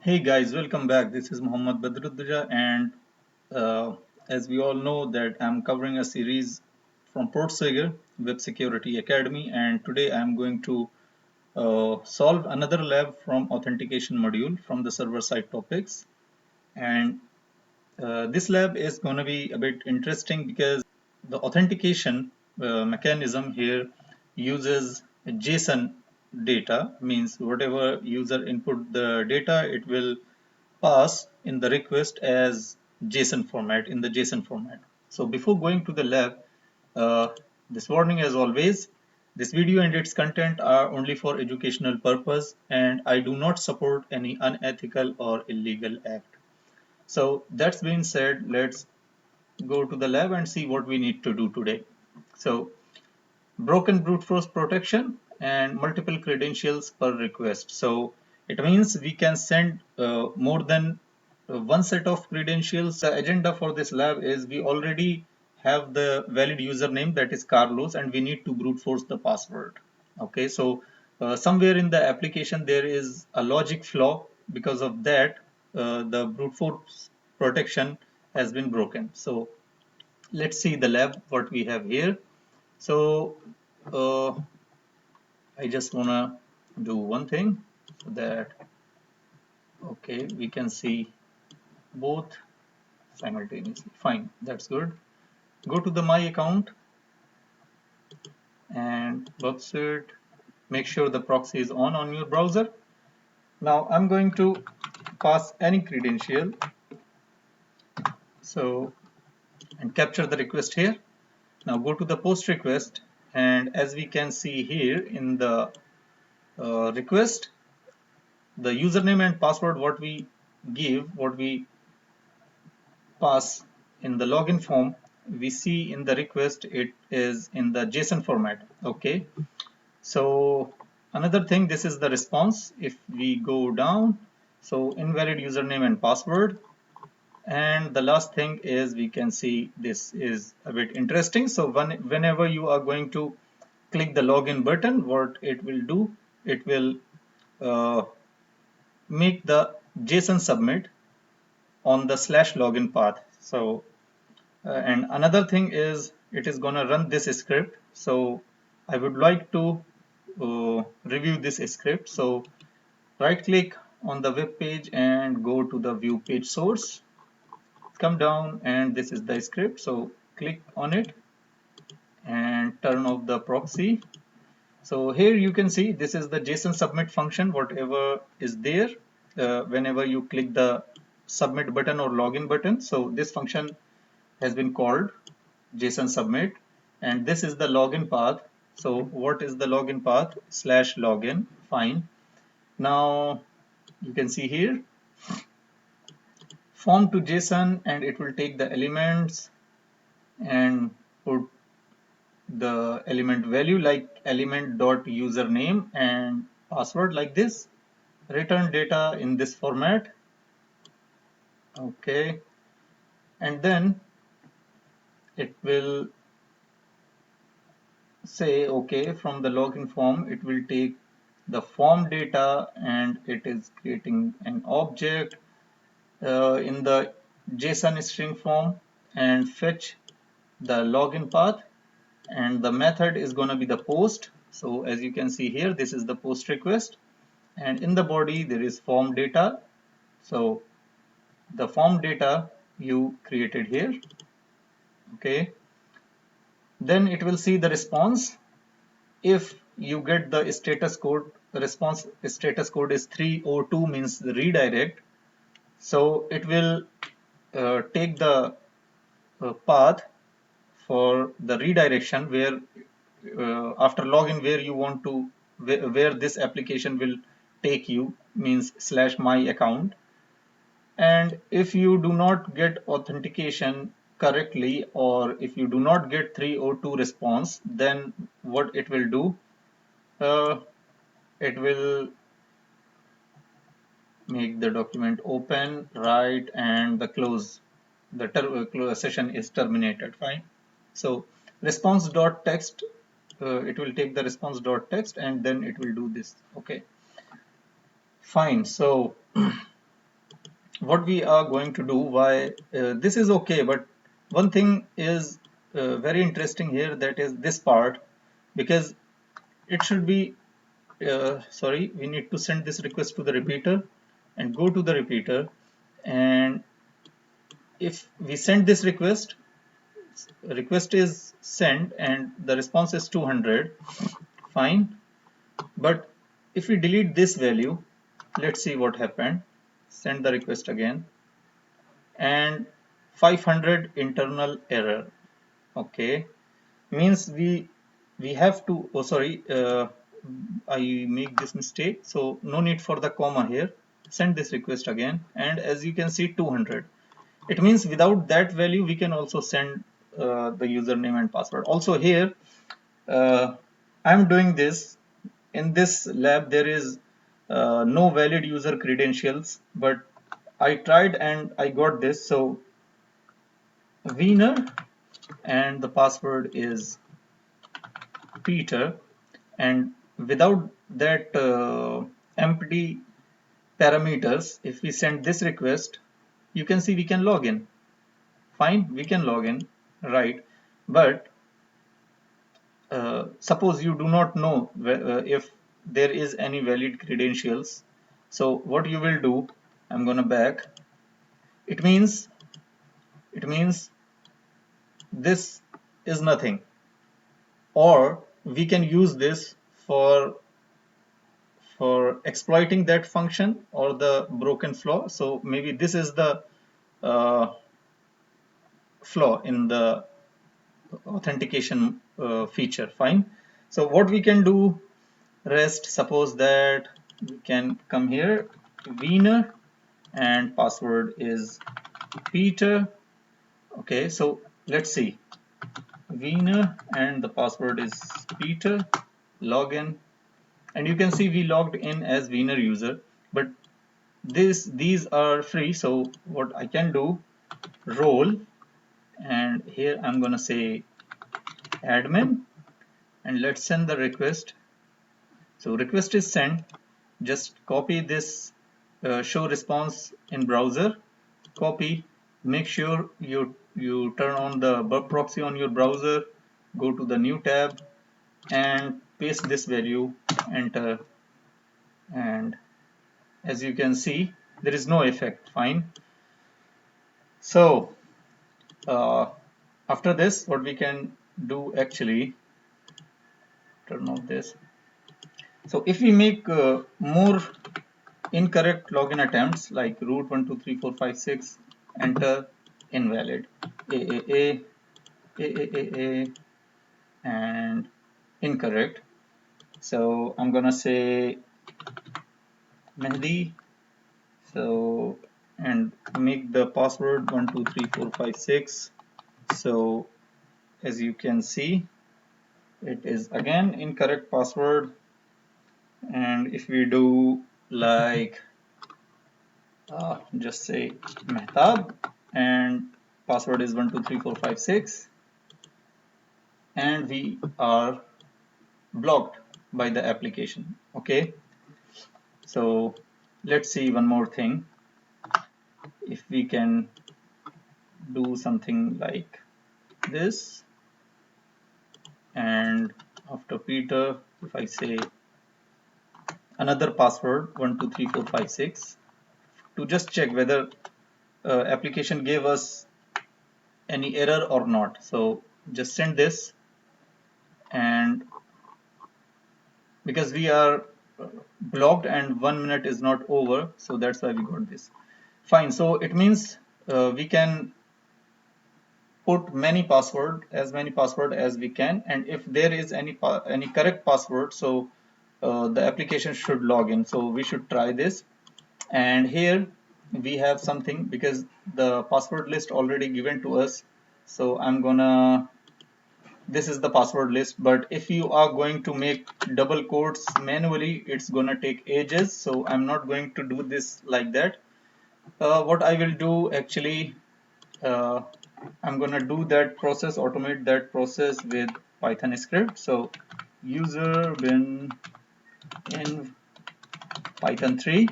Hey guys, welcome back. This is Muhammad Badruddin, and as we all know that I'm covering a series from Portsager Web Security Academy, and today I'm going to solve another lab from authentication module from the server side topics. And this lab is going to be a bit interesting because the authentication mechanism here uses JSON data, means whatever user input the data, it will pass in the request as JSON format, in the JSON format. So before going to the lab, uh, this warning as always, this video and its content are only for educational purpose and I do not support any unethical or illegal act. So that's being said, let's go to the lab and see what we need to do today. So broken brute force protection and multiple credentials per request. So it means we can send more than one set of credentials. The agenda for this lab is we already have the valid username, that is Carlos, and we need to brute force the password. Okay, so somewhere in the application there is a logic flaw. Because of that, the brute force protection has been broken. So let's see the lab what we have here. So uh, I just wanna do one thing so that okay, we can see both simultaneously. Fine, that's good. Go to the my account and website. Make sure the proxy is on your browser. Now I'm going to pass any credential. So and capture the request here. Now go to the post request, and as we can see here in the request, the username and password what we pass in the login form, we see in the request it is in the JSON format. Okay, so another thing, this is the response. If we go down, so invalid username and password. And the last thing is we can see this is a bit interesting. So whenever you are going to click the login button, what it will do, it will uh, make the JSON submit on the /login path. So and another thing is it is going to run this script. So I would like to review this script. So right click on the web page and go to the view page source. Come down and this is the script. So click on it and turn off the proxy. So here you can see this is the JSON submit function, whatever is there whenever you click the submit button or login button. So this function has been called JSON submit, and this is the login path. So what is the login path? /login. Fine. Now you can see here form to JSON, and it will take the elements and put the element value like element dot username and password like this. Return data in this format. Okay, and then it will say okay, from the login form it will take the form data and it is creating an object in the JSON string form and fetch the login path, and the method is going to be the post. So as you can see here, this is the post request, and in the body there is form data. So the form data you created here. Okay, then it will see the response. If you get the status code, the response status code is 302, means the redirect. So it will take the path for the redirection where after login where you want to where this application will take you, means /my account. And if you do not get authentication correctly, or if you do not get 302 response, then what it will do, uh, it will make the document open, right, and the close. The session is terminated. Fine. So response.text, it will take the response.text and then it will do this. Okay. Fine. So what we are going to do, why this is okay, but one thing is very interesting here, that is this part, because it should be sorry, we need to send this request to the repeater and go to the repeater, and if we send this request is sent and the response is 200, fine. But if we delete this value, let's see what happened. Send the request again and 500 internal error. Okay, means we have to, oh sorry, I make this mistake, so no need for the comma here. Send this request again, and as you can see 200. It means without that value we can also send the username and password. Also here I'm doing this. In this lab there is no valid user credentials, but I tried and I got this. So Wiener, and the password is Peter, and without that empty parameters, if we send this request, you can see we can log in. Fine, we can log in, right? But suppose you do not know if there is any valid credentials. So what you will do, I'm gonna back. It means this is nothing, or we can use this for exploiting that function or the broken flaw. So maybe this is the uh, flaw in the authentication feature. Fine. So what we can do, rest, suppose that we can come here, Wiener, and password is Peter. Okay, so let's see, Wiener and the password is Peter, login, and you can see we logged in as Wiener user, but these are free. So what I can do, role, and here I'm gonna say admin, and let's send the request. So request is sent. Just copy this show response in browser, copy, make sure you turn on the web proxy on your browser, go to the new tab and paste this value, enter, and as you can see there is no effect. Fine. So after this, what we can do, actually turn off this. So if we make more incorrect login attempts like root 12345 6, enter, invalid, AAA, AAA, and incorrect. So I'm gonna say Mehdi, so, and make the password 123456. So as you can see, it is again incorrect password. And if we do like just say Mehtab, and password is 123456, and we are blocked by the application. Okay, so let's see one more thing. If we can do something like this, and after Peter, if I say another password 123456, to just check whether application gave us any error or not. So just send this, and because we are blocked and 1 minute is not over, so that's why we got this. Fine. So it means we can put as many password as we can, and if there is any correct password, so the application should log in. So we should try this. And here we have something, because the password list already given to us, so I'm gonna, this is the password list, but if you are going to make double quotes manually, it's gonna take ages, so I'm not going to do this like that. What I will do, actually, uh, I'm gonna do that process, automate that process with Python script. So user bin in Python 3,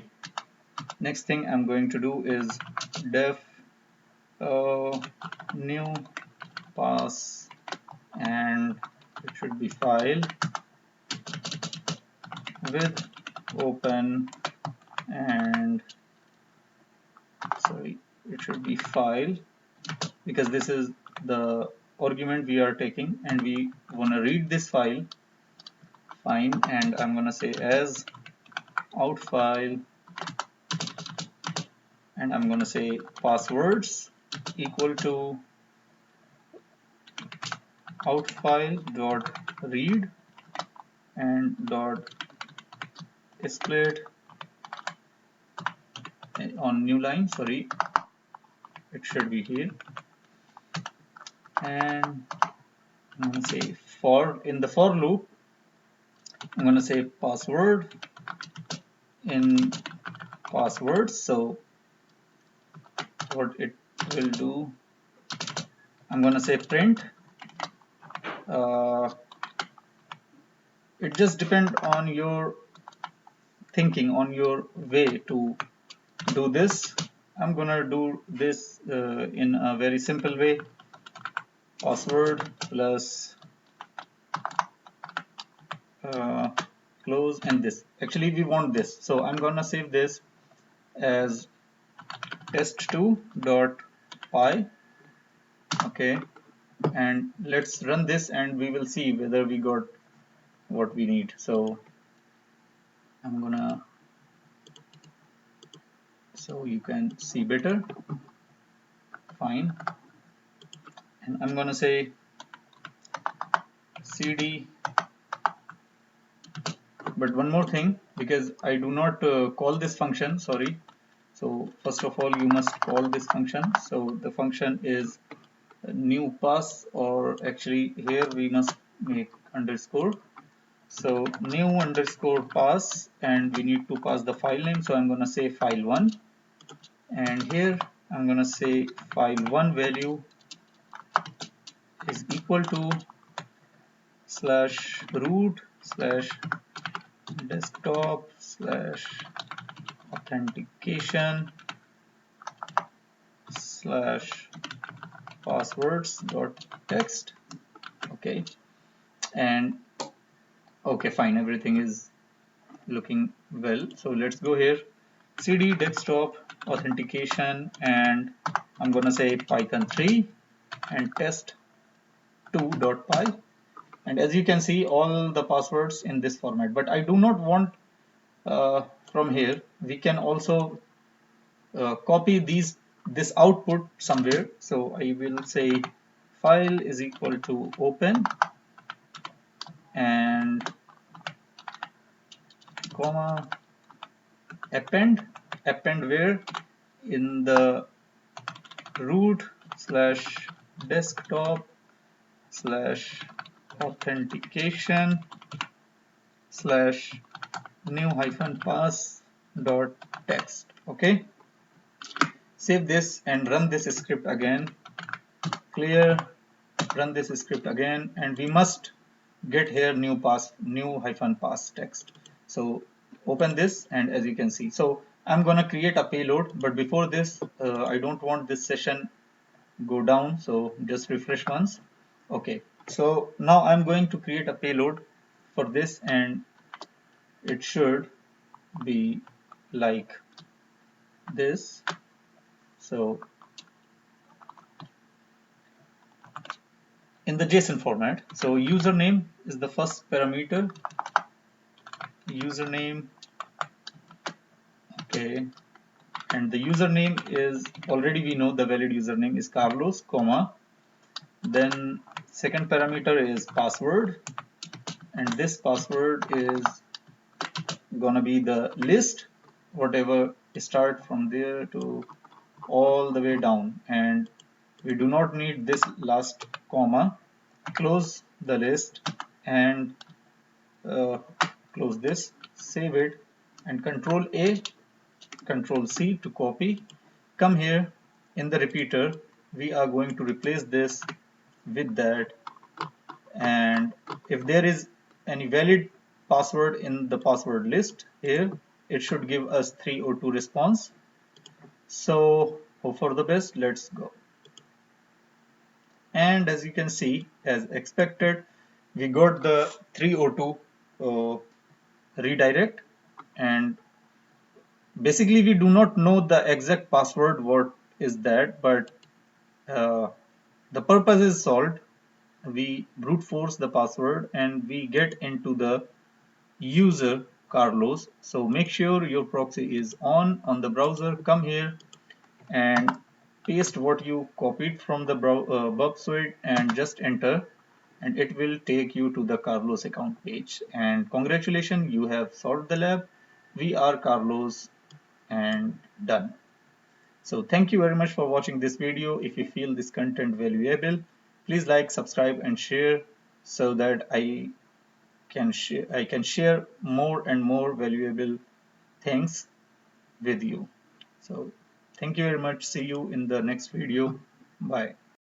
Next thing I'm going to do is def new pass, and it should be file with open, and sorry, it should be file, because this is the argument we are taking and we want to read this file. Fine, and I'm gonna say as out file, and I'm gonna say passwords equal to out file dot read and dot split on new line, sorry, it should be here, and I'm gonna say for, in the for loop I'm gonna say password in passwords. So what it will do, I'm gonna say print, it just depends on your thinking, on your way to do this. I'm gonna do this in a very simple way. Password plus close, and this, actually we want this, so I'm gonna save this as test2.py. okay, and let's run this and we will see whether we got what we need. So I'm gonna, so you can see better. Fine, and I'm gonna say cd, but one more thing, because I do not call this function, sorry. So first of all you must call this function. So the function is new pass, or actually here we must make underscore. So new underscore pass, and we need to pass the file name, so I'm gonna say file1, and here I'm gonna say file1 value is equal to slash root slash desktop slash authentication slash passwords dot text. Okay, and okay, fine, everything is looking well. So let's go here, cd desktop authentication, and I'm gonna say python3 and test2.py, and as you can see all the passwords in this format, but I do not want from here. We can also copy this output somewhere. So I will say file is equal to open and comma append where, in the root slash desktop slash authentication slash new hyphen pass dot text. Okay, save this and run this script again. Clear, run this script again, and we must get here new hyphen pass text. So open this, and as you can see, so I'm gonna create a payload, but before this I don't want this session go down, so just refresh once. Okay, so now I'm going to create a payload for this, and it should be like this. So in the JSON format, so username is the first parameter, username, okay, and the username is, already we know the valid username is Carlos, comma, then second parameter is password, and this password is gonna be the list, whatever start from there to all the way down, and we do not need this last comma. Close the list and close this, save it, and Control A, Control C to copy. Come here in the repeater, we are going to replace this with that, and if there is any valid password in the password list here, it should give us 302 response. So hope for the best. Let's go. And as you can see, as expected, we got the 302 redirect, and basically we do not know the exact password what is that, but uh, the purpose is solved. We brute force the password and we get into the user Carlos. So make sure your proxy is on the browser. Come here and paste what you copied from the bub suite and just enter, and it will take you to the Carlos account page. And congratulations, you have solved the lab. We are Carlos and done. So thank you very much for watching this video. If you feel this content valuable, please like, subscribe and share so that I can share more and more valuable things with you. So thank you very much. See you in the next video. Bye.